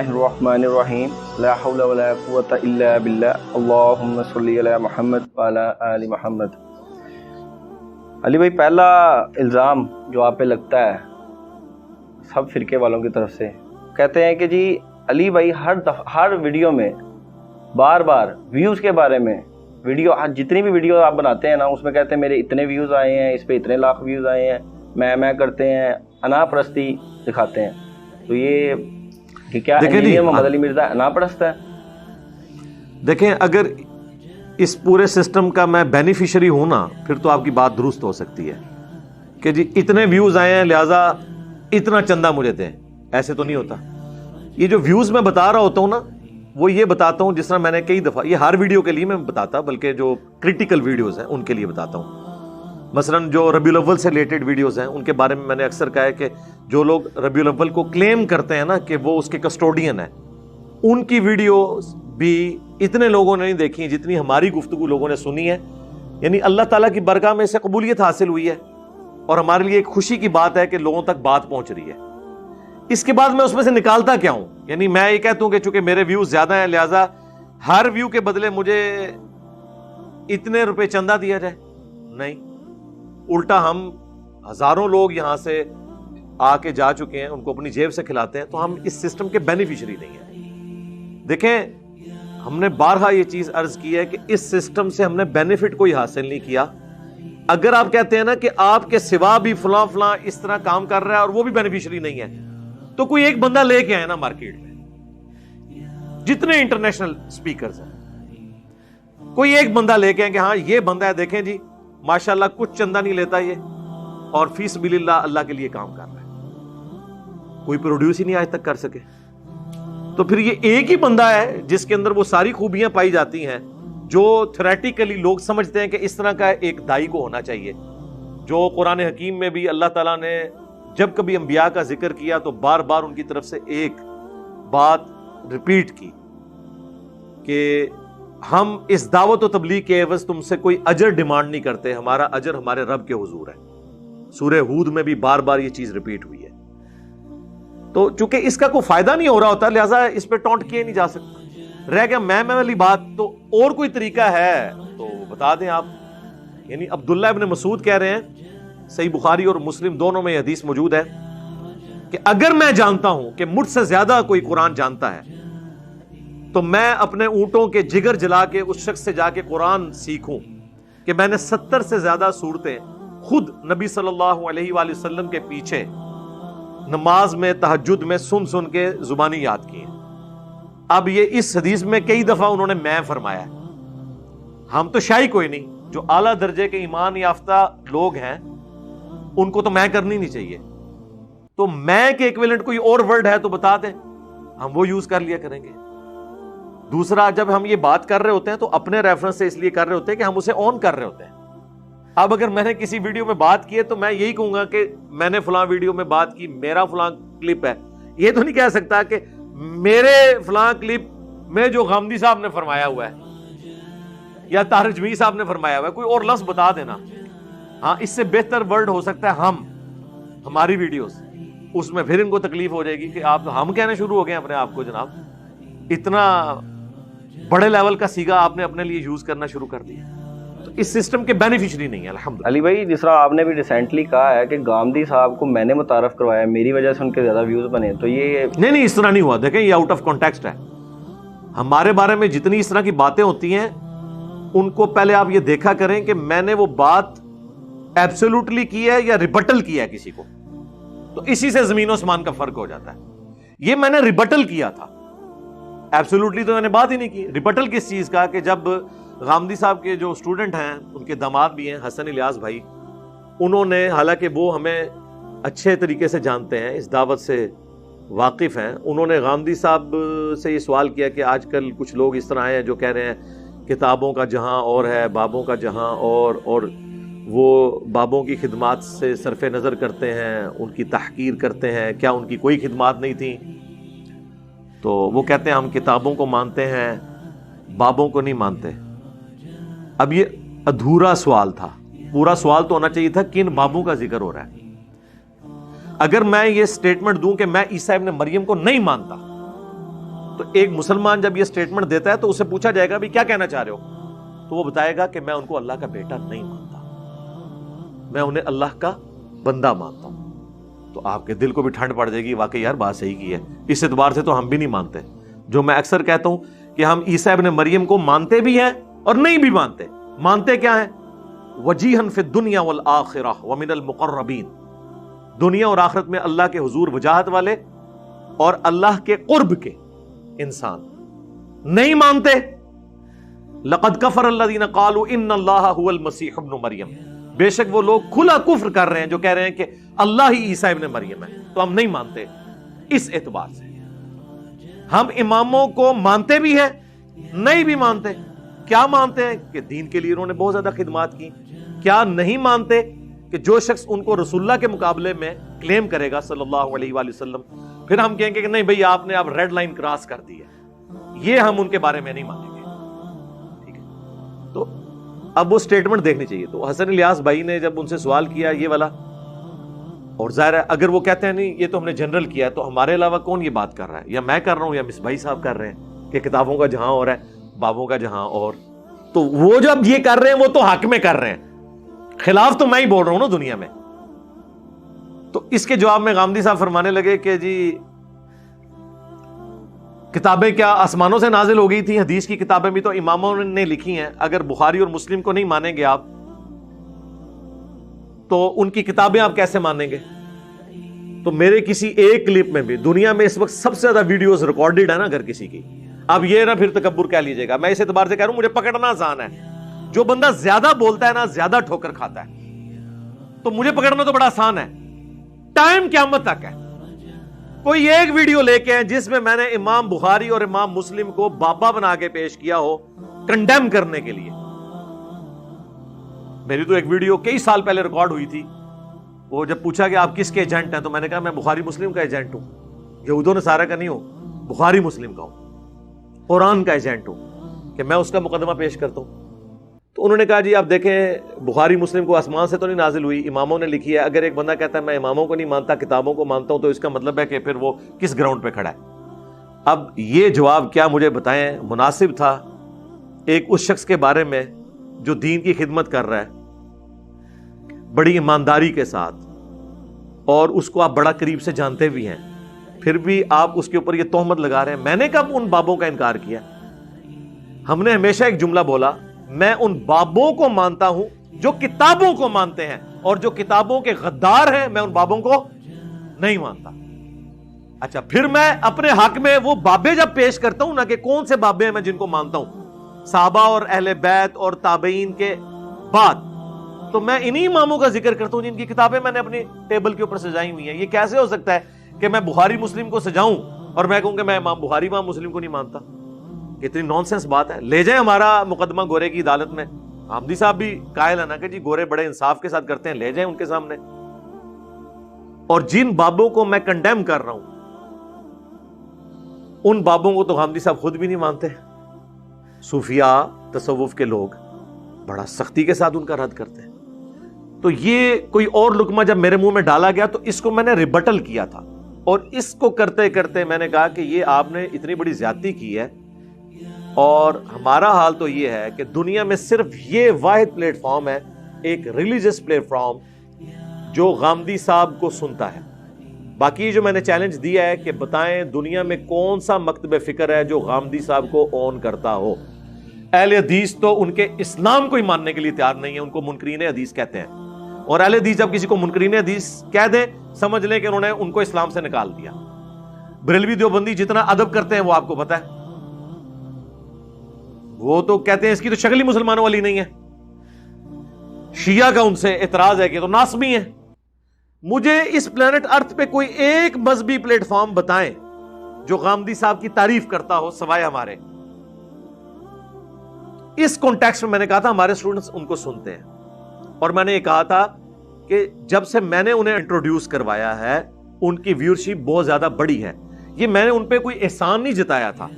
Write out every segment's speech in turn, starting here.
اللہ الرحمن الرحیم لا حول ولا قوة الا باللہ اللہم صلی علی محمد وعلی آل محمد۔ علی بھائی، پہلا الزام جو آپ پہ لگتا ہے سب فرقے والوں کی طرف سے، کہتے ہیں کہ جی علی بھائی ہر ویڈیو میں بار بار ویوز کے بارے میں جتنی بھی ویڈیو آپ بناتے ہیں نا، اس میں کہتے ہیں میرے اتنے ویوز آئے ہیں، اس پہ اتنے لاکھ ویوز آئے ہیں، میں کرتے ہیں، انا پرستی دکھاتے ہیں۔ تو یہ کہ کیا انجینئر محمد علی مرزا انا پرست ہے؟ دیکھیں، اگر اس پورے سسٹم کا میں بینیفیشری ہوں نا، پھر تو آپ کی بات درست ہو سکتی ہے کہ جی اتنے ویوز آئے ہیں لہٰذا اتنا چندہ مجھے دیں۔ ایسے تو نہیں ہوتا۔ یہ جو ویوز میں بتا رہا ہوتا ہوں نا، وہ یہ بتاتا ہوں جس طرح میں نے کئی دفعہ، یہ ہر ویڈیو کے لیے میں بتاتا، بلکہ جو کرٹیکل ویڈیوز ہیں ان کے لیے بتاتا ہوں۔ مثلا جو ربیع الاول سے ریلیٹڈ ویڈیوز ہیں ان کے بارے میں نے اکثر کہا ہے کہ جو لوگ ربیع الاول کو کلیم کرتے ہیں نا کہ وہ اس کے کسٹوڈین ہیں، ان کی ویڈیوز بھی اتنے لوگوں نے نہیں دیکھی جتنی ہماری گفتگو لوگوں نے سنی ہے۔ یعنی اللہ تعالیٰ کی برکت میں سے قبولیت حاصل ہوئی ہے، اور ہمارے لیے ایک خوشی کی بات ہے کہ لوگوں تک بات پہنچ رہی ہے۔ اس کے بعد میں اس میں سے نکالتا کیا ہوں؟ یعنی میں یہ کہتا ہوں کہ چونکہ میرے ویوز زیادہ ہیں لہٰذا ہر ویو کے بدلے مجھے اتنے روپے چندہ دیا جائے؟ نہیں، الٹا ہم ہزاروں لوگ یہاں سے آ کے جا چکے ہیں، ان کو اپنی جیب سے کھلاتے ہیں، تو ہم اس سسٹم کے بینیفیشری نہیں ہیں۔ دیکھیں، ہم نے بارہا یہ چیز عرض کی ہے کہ اس سسٹم سے ہم نے بینیفٹ کوئی حاصل نہیں کیا۔ اگر آپ کہتے ہیں نا کہ آپ کے سوا بھی فلاں فلاں اس طرح کام کر رہا ہے اور وہ بھی بینیفیشری نہیں ہے، تو کوئی ایک بندہ لے کے آئے نا مارکیٹ میں، جتنے انٹرنیشنل سپیکرز ہیں، کوئی ایک بندہ لے کے آئے کہ ہاں یہ بندہ ہے، دیکھیں جی ماشاءاللہ کچھ چندہ نہیں لیتا یہ، اور فی سبیل اللہ کے لیے کام کر رہا ہے۔ کوئی پروڈیوس ہی نہیں آج تک کر سکے۔ تو پھر یہ ایک ہی بندہ ہے جس کے اندر وہ ساری خوبیاں پائی جاتی ہیں جو تھیوریٹیکلی لوگ سمجھتے ہیں کہ اس طرح کا ایک دائی کو ہونا چاہیے، جو قرآن حکیم میں بھی اللہ تعالیٰ نے جب کبھی انبیاء کا ذکر کیا تو بار بار ان کی طرف سے ایک بات ریپیٹ کی کہ ہم اس دعوت و تبلیغ کے عوض تم سے کوئی اجر ڈیمانڈ نہیں کرتے، ہمارا اجر ہمارے رب کے حضور ہے۔ سورہ ہود میں بھی بار بار یہ چیز ریپیٹ ہوئی ہے۔ تو چونکہ اس کا کوئی فائدہ نہیں ہو رہا ہوتا لہٰذا اس پہ ٹونٹ کیا نہیں جا سکتا۔ رہ گیا میں والی بات، تو اور کوئی طریقہ ہے تو بتا دیں آپ۔ یعنی عبداللہ ابن مسعود کہہ رہے ہیں، صحیح بخاری اور مسلم دونوں میں یہ حدیث موجود ہے کہ اگر میں جانتا ہوں کہ مجھ سے زیادہ کوئی قرآن جانتا ہے تو میں اپنے اونٹوں کے جگر جلا کے اس شخص سے جا کے قرآن سیکھوں کہ میں نے 70 سے زیادہ صورتیں خود نبی صلی اللہ علیہ وآلہ وسلم کے پیچھے نماز میں تہجد میں سن کے زبانی یاد کی ہیں۔ اب یہ اس حدیث میں کئی دفعہ انہوں نے میں فرمایا ہے۔ ہم تو شاہی کوئی نہیں، جو اعلیٰ درجے کے ایمان یافتہ لوگ ہیں ان کو تو میں کرنی نہیں چاہیے۔ تو میں کے ایکویلنٹ کوئی اور ورڈ ہے تو بتا دیں، ہم وہ یوز کر لیا کریں گے۔ دوسرا، جب ہم یہ بات کر رہے ہوتے ہیں تو اپنے ریفرنس سے اس لیے کر رہے ہوتے ہیں کہ ہم اسے آن کر رہے ہوتے ہیں۔ اب اگر میں نے کسی ویڈیو میں بات کی ہے تو میں یہی کہوں گا کہ میں نے فلاں ویڈیو میں بات کی، میرا فلاں کلپ ہے۔ یہ تو نہیں کہہ سکتا کہ میرے فلاں کلپ میں جو غامدی صاحب نے فرمایا ہوا ہے یا طاہر جمیع صاحب نے فرمایا ہوا ہے، کوئی اور لفظ بتا دینا۔ ہاں، اس سے بہتر ورڈ ہو سکتا ہے ہماری ویڈیوز، اس میں پھر ان کو تکلیف ہو جائے گی کہ آپ ہم کہنے شروع ہو گئے اپنے آپ کو، جناب اتنا بڑے لیول کا سیگا آپ نے اپنے لیے یوز کرنا شروع کر دیا۔ تو اس سسٹم کے بینیفیشری نہیں ہے الحمدللہ۔ علی بھائی، جس طرح آپ نے بھی ریسنٹلی کہا ہے کہ گامدی صاحب کو میں نے متعارف کروایا، میری وجہ سے ان کے زیادہ ویوز بنے، تو یہ نہیں اس طرح نہیں ہوا۔ دیکھیں، یہ آؤٹ آف کانٹیکسٹ ہے۔ ہمارے بارے میں جتنی اس طرح کی باتیں ہوتی ہیں ان کو پہلے آپ یہ دیکھا کریں کہ میں نے وہ بات ایبسولوٹلی کی ہے یا ریبٹل کیا ہے کسی کو، تو اسی سے زمین و آسمان کا فرق ہو جاتا ہے۔ یہ میں نے ریبٹل کیا تھا، ایبسولوٹلی تو میں نے بات ہی نہیں کی۔ ریبٹل کس چیز کا؟ کہ جب غامدی صاحب کے جو اسٹوڈنٹ ہیں، ان کے داماد بھی ہیں حسن الیاس بھائی، انہوں نے، حالانکہ وہ ہمیں اچھے طریقے سے جانتے ہیں، اس دعوت سے واقف ہیں، انہوں نے غامدی صاحب سے یہ سوال کیا کہ آج کل کچھ لوگ اس طرح ہیں جو کہہ رہے ہیں کتابوں کا جہاں اور ہے، بابوں کا جہاں اور وہ بابوں کی خدمات سے صرف نظر کرتے ہیں، ان کی تحقیر کرتے ہیں، کیا ان کی کوئی خدمات نہیں تھیں؟ تو وہ کہتے ہیں ہم کتابوں کو مانتے ہیں، بابوں کو نہیں مانتے۔ اب یہ ادھورا سوال تھا، پورا سوال تو ہونا چاہیے تھا کن بابوں کا ذکر ہو رہا ہے۔ اگر میں یہ سٹیٹمنٹ دوں کہ میں عیسیٰ ابن مریم کو نہیں مانتا تو ایک مسلمان جب یہ سٹیٹمنٹ دیتا ہے تو اسے پوچھا جائے گا بھی کیا کہنا چاہ رہے ہو، تو وہ بتائے گا کہ میں ان کو اللہ کا بیٹا نہیں مانتا، میں انہیں اللہ کا بندہ مانتا ہوں۔ تو آپ کے دل کو بھی ٹھنڈ پڑ جائے گی، واقعی یار بات صحیح کی ہے، اس اعتبار سے تو ہم بھی نہیں مانتے۔ جو میں اکثر کہتا ہوں کہ ہم عیسیٰ ابن مریم کو مانتے بھی ہیں اور نہیں بھی مانتے۔ مانتے کیا ہیں؟ وجیہن فی الدنیا والآخرہ ومن المقربین، دنیا اور آخرت میں اللہ کے حضور وجاہت والے اور اللہ کے قرب کے انسان۔ نہیں مانتے لقد کفر الذین قالوا ان اللہ هو المسیح ابن مریم، بے شک وہ لوگ کھلا کفر کر رہے ہیں جو کہہ رہے ہیں کہ اللہ ہی عیسیٰ ابن مریم ہے، تو ہم نہیں مانتے۔ اس اعتبار سے ہم اماموں کو مانتے بھی ہیں، نہیں بھی مانتے۔ کیا مانتے ہیں؟ کہ دین کے لیے انہوں نے بہت زیادہ خدمات کی۔ کیا نہیں مانتے؟ کہ جو شخص ان کو رسول اللہ کے مقابلے میں کلیم کرے گا صلی اللہ علیہ وآلہ وسلم، پھر ہم کہیں گے کہ نہیں بھئی آپ نے اب ریڈ لائن کراس کر دی ہے، یہ ہم ان کے بارے میں نہیں مانیں گے۔ ٹھیک ہے، تو اب وہ سٹیٹمنٹ دیکھنی چاہیے۔ تو حسن الیاس بھائی نے جب ان سے سوال کیا یہ والا، اور ظاہر ہے اگر وہ کہتے ہیں نہیں یہ تو ہم نے جنرل کیا ہے، تو ہمارے علاوہ کون یہ بات کر رہا ہے؟ یا میں کر رہا ہوں یا مصباحی صاحب کر رہے ہیں کہ کتابوں کا جہاں اور ہے بابوں کا جہاں اور۔ تو وہ جب یہ کر رہے ہیں وہ تو حق میں کر رہے ہیں، خلاف تو میں ہی بول رہا ہوں نا دنیا میں۔ تو اس کے جواب میں غامدی صاحب فرمانے لگے کہ جی کتابیں کیا آسمانوں سے نازل ہو گئی تھی؟ حدیث کی کتابیں بھی تو اماموں نے لکھی ہیں، اگر بخاری اور مسلم کو نہیں مانیں گے آپ تو ان کی کتابیں آپ کیسے مانیں گے؟ تو میرے کسی ایک کلپ میں بھی، دنیا میں اس وقت سب سے زیادہ ویڈیوز ریکارڈڈ ہے نا اگر کسی کی، اب یہ نہ پھر تکبر کہہ لیجئے گا، میں اس اعتبار سے کہہ رہا ہوں مجھے پکڑنا آسان ہے۔ جو بندہ زیادہ بولتا ہے نا زیادہ ٹھوکر کھاتا ہے، تو مجھے پکڑنا تو بڑا آسان ہے۔ ٹائم قیامت تک ہے، کوئی ایک ویڈیو لے کے ہیں جس میں میں نے امام بخاری اور امام مسلم کو بابا بنا کے پیش کیا ہو کنڈیم کرنے کے لیے۔ میری تو ایک ویڈیو کئی سال پہلے ریکارڈ ہوئی تھی، وہ جب پوچھا کہ آپ کس کے ایجنٹ ہیں تو میں نے کہا میں بخاری مسلم کا ایجنٹ ہوں، یہود و نصارہ کا نہیں ہوں، بخاری مسلم کا ہوں، قرآن کا ایجنٹ ہوں کہ میں اس کا مقدمہ پیش کرتا ہوں۔ تو انہوں نے کہا جی آپ دیکھیں بخاری مسلم کو آسمان سے تو نہیں نازل ہوئی، اماموں نے لکھی ہے۔ اگر ایک بندہ کہتا ہے میں اماموں کو نہیں مانتا کتابوں کو مانتا ہوں، تو اس کا مطلب ہے کہ پھر وہ کس گراؤنڈ پہ کھڑا ہے؟ اب یہ جواب کیا مجھے بتائیں مناسب تھا ایک اس شخص کے بارے میں جو دین کی خدمت کر رہا ہے بڑی ایمانداری کے ساتھ، اور اس کو آپ بڑا قریب سے جانتے بھی ہیں، پھر بھی آپ اس کے اوپر یہ تہمت لگا رہے ہیں؟ میں نے کب ان بابوں کا انکار کیا؟ ہم نے ہمیشہ ایک جملہ بولا، میں ان بابوں کو مانتا ہوں جو کتابوں کو مانتے ہیں، اور جو کتابوں کے غدار ہیں میں ان بابوں کو نہیں مانتا۔ اچھا پھر میں اپنے حق میں وہ بابے جب پیش کرتا ہوں نا کہ کون سے بابے ہیں میں جن کو مانتا ہوں صحابہ اور اہل بیت اور تابعین کے بعد، تو میں انہی اماموں کا ذکر کرتا ہوں جن کی کتابیں میں نے اپنی ٹیبل کے اوپر سجائی ہوئی ہیں۔ یہ کیسے ہو سکتا ہے کہ میں بخاری مسلم کو سجاؤں اور میں کہوں کہ میں امام بخاری امام مسلم کو نہیں مانتا؟ کتنی نان سینس بات ہے۔ لے جائیں ہمارا مقدمہ گورے کی عدالت میں، حامدی صاحب بھی قائل ہے نا کہ جی گورے بڑے انصاف کے ساتھ کرتے ہیں، لے جائیں ان کے سامنے۔ اور جن بابوں کو میں کنڈیم کر رہا ہوں ان بابوں کو تو حامدی صاحب خود بھی نہیں مانتے۔ صوفیاء تصوف کے لوگ بڑا سختی کے ساتھ ان کا رد کرتے ہیں۔ تو یہ کوئی اور لقمہ جب میرے منہ میں ڈالا گیا تو اس کو میں نے ریبٹل کیا تھا، اور اس کو کرتے کرتے میں نے کہا کہ یہ آپ نے اتنی بڑی زیادتی کی ہے، اور ہمارا حال تو یہ ہے کہ دنیا میں صرف یہ واحد پلیٹ فارم ہے، ایک ریلیجس پلیٹ فارم جو غامدی صاحب کو سنتا ہے۔ باقی جو میں نے چیلنج دیا ہے کہ بتائیں دنیا میں کون سا مکتب فکر ہے جو غامدی صاحب کو اون کرتا ہو۔ اہل حدیث تو ان کے اسلام کو ہی ماننے کے لیے تیار نہیں ہے، ان کو منکرین حدیث کہتے ہیں، اور اہل حدیث جب کسی کو منکرین حدیث کہہ دیں سمجھ لیں کہ انہوں نے ان کو اسلام سے نکال دیا۔ بریلوی دیوبندی جتنا ادب کرتے ہیں وہ آپ کو پتہ ہے، وہ تو کہتے ہیں اس کی تو شکل ہی مسلمانوں والی نہیں ہے۔ شیعہ کا ان سے اعتراض ہے کہ تو ناسبی ہیں۔ مجھے اس پلانٹ ارتھ پہ کوئی ایک مذہبی پلیٹ فارم بتائیں جو غامدی صاحب کی تعریف کرتا ہو سوائے ہمارے۔ اس کانٹیکسٹ میں میں نے کہا تھا ہمارے اسٹوڈنٹس ان کو سنتے ہیں، اور میں نے یہ کہا تھا کہ جب سے میں نے انہیں انٹروڈیوس کروایا ہے ان کی ویورشپ بہت زیادہ بڑی ہے۔ یہ میں نے ان پہ کوئی احسان نہیں جتایا تھا،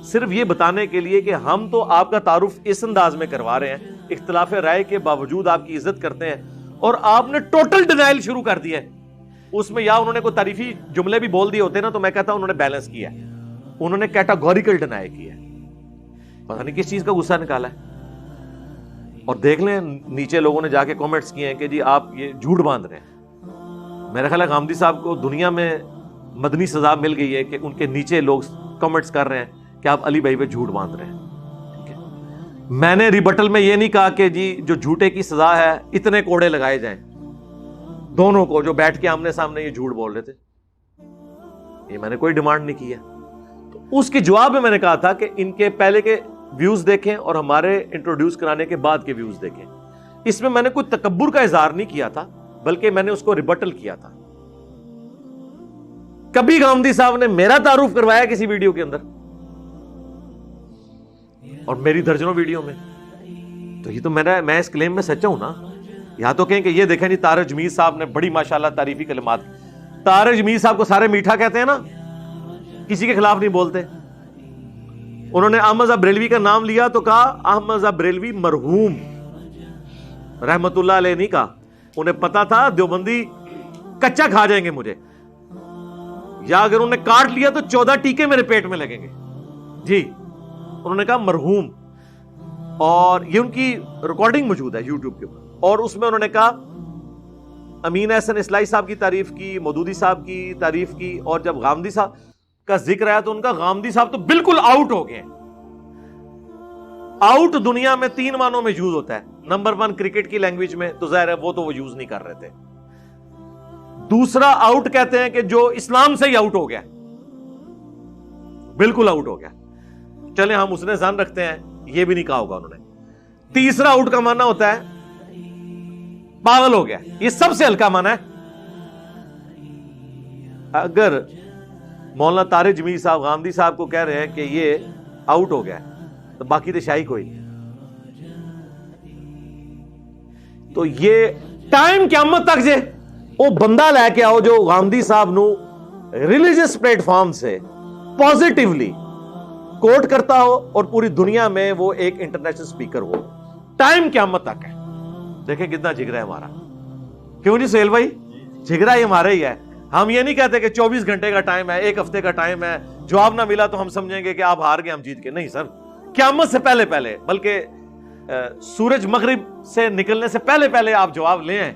صرف یہ بتانے کے لیے کہ ہم تو آپ کا تعارف اس انداز میں کروا رہے ہیں، اختلاف رائے کے باوجود آپ کی عزت کرتے ہیں، اور آپ نے ٹوٹل ڈینائل شروع کر دیا ہے۔ اس میں یا انہوں نے کوئی تعریفی جملے بھی بول دیے ہوتے نا تو میں کہتا ہوں انہوں نے بیلنس کیا ہے، انہوں نے کیٹاگوریکل ڈینائی کیا ہے. پتہ نہیں کس چیز کا غصہ نکالا ہے. اور دیکھ لیں نیچے لوگوں نے جا کے کامنٹس کیے ہیں کہ جی آپ یہ جھوٹ باندھ رہے ہیں. میرا خیال ہے غامدی صاحب کو دنیا میں مدنی سزا مل گئی ہے کہ ان کے نیچے لوگ کامنٹس کر رہے ہیں کہ آپ علی بھائی پہ جھوٹ باندھ رہے ہیں. میں نے ریبٹل میں یہ نہیں کہا کہ جی جو جھوٹے کی سزا ہے اتنے کوڑے لگائے جائیں دونوں کو جو بیٹھ کے آمنے سامنے یہ جھوٹ بول رہے تھے. یہ میں نے کوئی ڈیمانڈ نہیں کی ہے. تو اس کے جواب میں نے کہا تھا کہ ان کے پہلے کے ویوز دیکھیں اور ہمارے انٹروڈیوس کرانے کے بعد کے ویوز دیکھیں. اس میں نے کوئی تکبر کا اظہار نہیں کیا تھا بلکہ میں نے اس کو ریبٹل کیا تھا. کبھی غامدی صاحب نے میرا تعارف کروایا کسی ویڈیو کے اندر اور میری درجنوں ویڈیو میں؟ تو یہ تو میں اس کلیم میں سچا ہوں نا. یہاں تو کہیں کہ یہ دیکھیں جی طارق جمیل صاحب نے بڑی ماشاءاللہ تعریفی کلمات. طارق جمیل صاحب کو سارے میٹھا کہتے ہیں نا, کسی کے خلاف نہیں بولتے. انہوں نے احمد رضا بریلوی کا نام لیا تو کہا احمد رضا بریلوی مرحوم رحمت اللہ علیہ نہیں کہا. انہیں پتا تھا دیوبندی کچا کھا جائیں گے مجھے, یا اگر انہوں نے کاٹ لیا تو 14 ٹیکے میرے پیٹ میں لگیں گے. جی انہوں نے کہا مرحوم, اور یہ ان کی ریکارڈنگ موجود ہے یوٹیوب کے اوپر. اور اس میں انہوں نے کہا امین احسن اصلاحی صاحب کی تعریف کی, مودودی صاحب کی تعریف کی, اور جب غامدی صاحب کا ذکر آیا تو ان کا غامدی صاحب تو بالکل آؤٹ ہو گئے. آؤٹ دنیا میں 3 معنوں میں یوز ہوتا ہے. نمبر 1 کرکٹ کی لینگویج میں تو ظاہر ہے وہ تو وہ یوز نہیں کر رہے تھے. دوسرا آؤٹ کہتے ہیں کہ جو اسلام سے ہی آؤٹ ہو گیا, بالکل آؤٹ ہو گیا. چلیں ہم اس نے ظن رکھتے ہیں یہ بھی نہیں کہا ہوگا انہوں نے. تیسرا آؤٹ کا معنی ہوتا ہے پاگل ہو گیا. یہ سب سے ہلکا معنی ہے. اگر مولانا طارق جمیل صاحب غامدی صاحب کو کہہ رہے ہیں کہ یہ آؤٹ ہو گیا تو باقی تو شاہی کوئی نہیں. تو یہ ٹائم قیامت تک جے وہ بندہ لے کے آؤ جو غامدی صاحب نو ریلیجس پلیٹ فارم سے پازیٹیولی کوٹ کرتا ہو اور پوری دنیا میں وہ ایک انٹرنیشنل سپیکر ہو. ٹائم قیامت تک ہے. دیکھیں کتنا جگرا ہے ہمارا. کیوں جی سہیل بھائی, جگرا یہ ہمارا ہی ہے. ہم یہ نہیں کہتے کہ 24 گھنٹے کا ٹائم ہے, 1 ہفتے کا ٹائم ہے, جواب نہ ملا تو ہم سمجھیں گے کہ آپ ہار گئے ہم جیت کے. نہیں سر, قیامت سے پہلے پہلے, بلکہ سورج مغرب سے نکلنے سے پہلے پہلے آپ جواب لے آئیں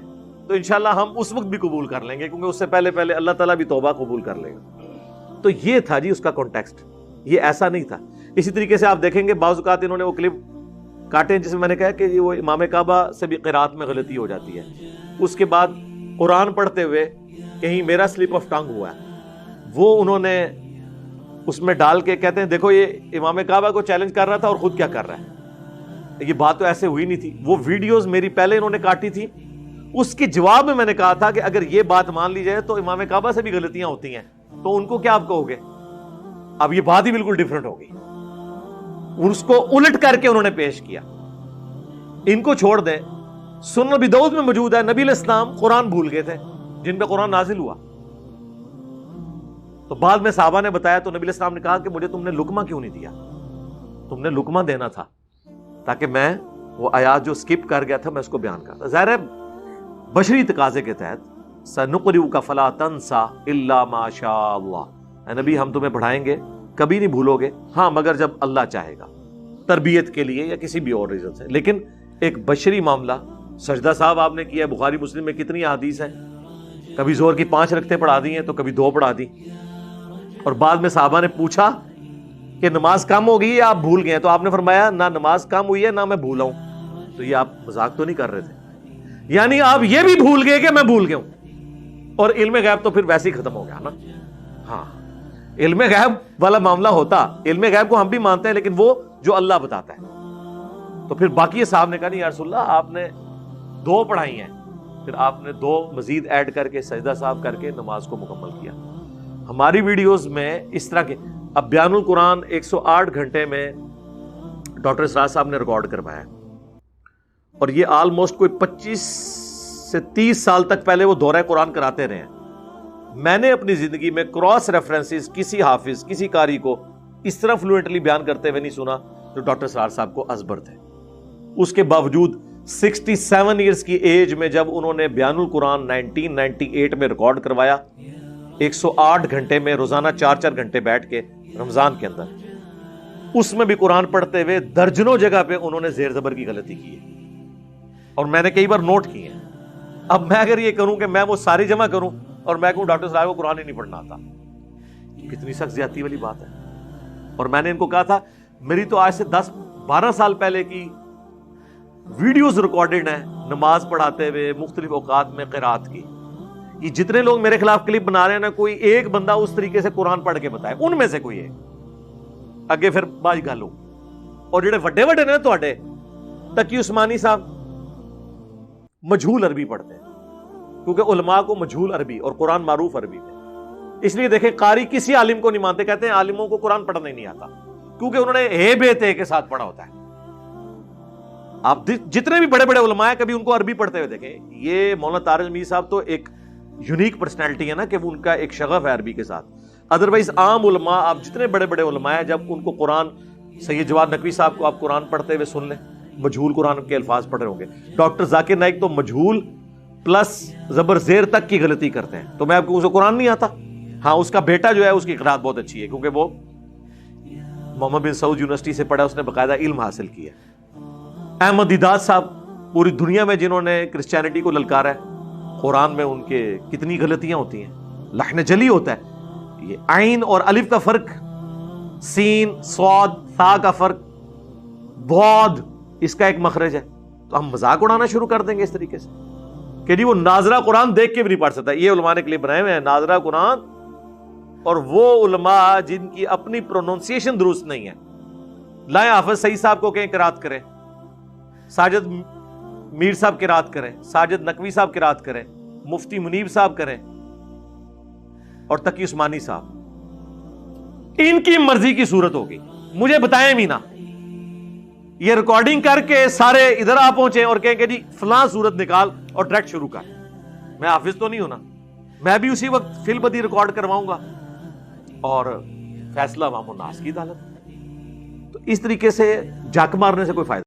تو انشاءاللہ ہم اس وقت بھی قبول کر لیں گے, کیونکہ اس سے پہلے پہلے اللہ تعالیٰ بھی توبہ قبول کر لے گا. تو یہ تھا جی اس کا کانٹیکسٹ, یہ ایسا نہیں تھا. اسی طریقے سے آپ دیکھیں گے بعض اوقات انہوں نے وہ کلپ کاٹے جس میں نے کہا کہ وہ امام کعبہ سے بھی قرات میں غلطی ہو جاتی ہے. اس کے بعد قرآن پڑھتے ہوئے کہیں میرا سلپ آف ٹنگ ہوا ہے, وہ انہوں نے اس میں ڈال کے کہتے ہیں دیکھو یہ امام کعبہ کو چیلنج کر رہا تھا اور خود کیا کر رہا ہے. یہ بات تو ایسے ہوئی نہیں تھی. وہ ویڈیوز میری پہلے انہوں نے کاٹی تھی. اس کے جواب میں نے کہا تھا کہ اگر یہ بات مان لی جائے تو امام کعبہ سے بھی غلطیاں ہوتی ہیں تو ان کو کیا آپ کہو گے. اب یہ بات ہی بالکل ڈیفرنٹ ہوگی. اس کو الٹ کر کے انہوں نے پیش کیا. ان کو چھوڑ دیں. سنن ابی داؤد میں موجود ہے نبی علیہ السلام قرآن بھول گئے تھے جن پہ قرآن نازل ہوا. تو بعد میں صحابہ نے بتایا تو نبی علیہ السلام نے کہا کہ مجھے تم نے لقمہ کیوں نہیں دیا. تم نے لقمہ دینا تھا تاکہ میں وہ آیات جو سکپ کر گیا تھا میں اس کو بیان کرتا. ظاہر ہے بشری تقاضے کے تحت سنقرئک فلا تنسى الا ما شاء اللہ, اے نبی ہم تمہیں پڑھائیں گے کبھی نہیں بھولو گے, ہاں مگر جب اللہ چاہے گا, تربیت کے لیے یا کسی بھی اور ریزن سے. لیکن ایک بشری معاملہ, سجدہ صاحب آپ نے کیا, بخاری مسلم میں کتنی احادیث ہیں, کبھی زور کی 5 رکعتیں پڑھا دی ہیں تو کبھی 2 پڑھا دی. اور بعد میں صحابہ نے پوچھا کہ نماز کم ہو گئی ہے آپ بھول گئے ہیں, تو آپ نے فرمایا نہ نماز کم ہوئی ہے نہ میں بھولا ہوں. تو یہ آپ مذاق تو نہیں کر رہے تھے, یعنی آپ یہ بھی بھول گئے کہ میں بھول گیا ہوں. اور علم غیب تو پھر ویسے ہی ختم ہو گیا نا. ہاں علم غیب والا معاملہ ہوتا, علم غیب کو ہم بھی مانتے ہیں لیکن وہ جو اللہ بتاتا ہے. تو پھر باقی صاحب نے کہا نہیں یا رسول اللہ آپ نے 2 پڑھائی ہیں, پھر آپ نے 2 مزید ایڈ کر کے سجدہ صاحب کر کے نماز کو مکمل کیا. ہماری ویڈیوز میں اس طرح کے, اب بیان القرآن 108 گھنٹے میں ڈاکٹر اسرار صاحب نے ریکارڈ کروایا اور یہ آلموسٹ کوئی 25 سے 30 سال تک پہلے وہ دورہ قرآن کراتے رہے ہیں. میں نے اپنی زندگی میں کراس ریفرنسز کسی حافظ کسی قاری کو اس طرح فلوئنٹلی بیان کرتے ہوئے نہیں سنا جو ڈاکٹر اسرار صاحب کو ازبر تھے. اس کے باوجود 67 ایئرز کی ایج میں جب انہوں نے بیان القرآن 1998 میں ریکارڈ کروایا 108 گھنٹے میں روزانہ 4 گھنٹے بیٹھ کے رمضان کے اندر اس میں بھی قرآن پڑھتے ہوئے درجنوں جگہ پہ انہوں نے زیر زبر کی غلطی کی ہے اور میں نے کئی بار نوٹ کی ہے. اب میں اگر یہ کروں کہ میں وہ ساری جمع کروں اور میں کہوں ڈاکٹر صاحب کو قرآن ہی نہیں پڑھنا آتا, کتنی سخت زیادتی والی بات ہے. اور میں نے ان کو کہا تھا میری تو آج سے 10-12 سال پہلے کی ویڈیوز ریکارڈڈ ہیں نماز پڑھاتے ہوئے مختلف اوقات میں قرات کی. یہ جتنے لوگ میرے خلاف کلپ بنا رہے ہیں نا, کوئی ایک بندہ اس طریقے سے قرآن پڑھ کے بتائے, ان میں سے کوئی ایک اگے پھر باج گل ہو. اور جڑے وڈے وڈے نے تواڈے تقی عثمانی صاحب مجہول عربی پڑھتے ہیں کیونکہ علماء کو مجہول عربی اور قرآن معروف عربی میں, اس لیے دیکھیں قاری کسی عالم کو نہیں مانتے, کہتے ہیں عالموں کو قرآن پڑھنا ہی نہیں آتا کیونکہ انہوں نے ہے بے تے کے ساتھ پڑھا ہوتا ہے. آپ جتنے بھی بڑے بڑے علماء ہیں کبھی ان کو عربی پڑھتے ہوئے دیکھیں. یہ مولانا طارق میر صاحب تو ایک یونیک پرسنالٹی ہے نا کہ وہ ان کا ایک شغف ہے عربی کے ساتھ. ادروائز عام علماء, آپ جتنے بڑے بڑے علماء ہیں, جب ان کو قرآن, سید جواد نقوی صاحب کو آپ قرآن پڑھتے ہوئے سن لیں, مجہول قرآن کے الفاظ پڑھ رہے ہوں گے. ڈاکٹر ذاکر نائک تو مجہول پلس زبر زیر تک کی غلطی کرتے ہیں, تو میں آپ کو اسے قرآن نہیں آتا. ہاں اس کا بیٹا جو ہے اس کی قرات بہت اچھی ہے کیونکہ وہ محمد بن سعود یونیورسٹی سے پڑھا, اس نے باقاعدہ علم حاصل کیا. احمد دیداد صاحب پوری دنیا میں جنہوں نے کرسچینٹی کو للکارا ہے, قرآن میں ان کے کتنی غلطیاں ہوتی ہیں, لحن جلی ہوتا ہے. یہ عین اور الف کا فرق, سین صاد ثا کا فرق, بعد اس کا ایک مخرج ہے. تو ہم مذاق اڑانا شروع کر دیں گے اس طریقے سے کہ جی وہ ناظرہ قرآن دیکھ کے بھی نہیں پڑھ سکتا. یہ علماء نے کلپ بنائے ہوئے ہیں ناظرہ قرآن, اور وہ علماء جن کی اپنی پروننسیشن درست نہیں ہے. لائیں حافظ سعید صاحب کو کہیں قرات کریں, ساجد میر صاحب قرات کریں, ساجد نقوی صاحب قرات کریں, مفتی منیب صاحب کریں اور تقی عثمانی صاحب. ان کی مرضی کی صورت ہوگی, مجھے بتائیں بھی نہ. یہ ریکارڈنگ کر کے سارے ادھر آ پہنچے اور کہیں کہ جی فلاں صورت نکال اور ڈائریکٹ شروع کر. میں حافظ تو نہیں ہونا, میں بھی اسی وقت فی البدی ریکارڈ کرواؤں گا اور فیصلہ عوام الناس کی عدالت. تو اس طریقے سے جھک مارنے سے کوئی فائدہ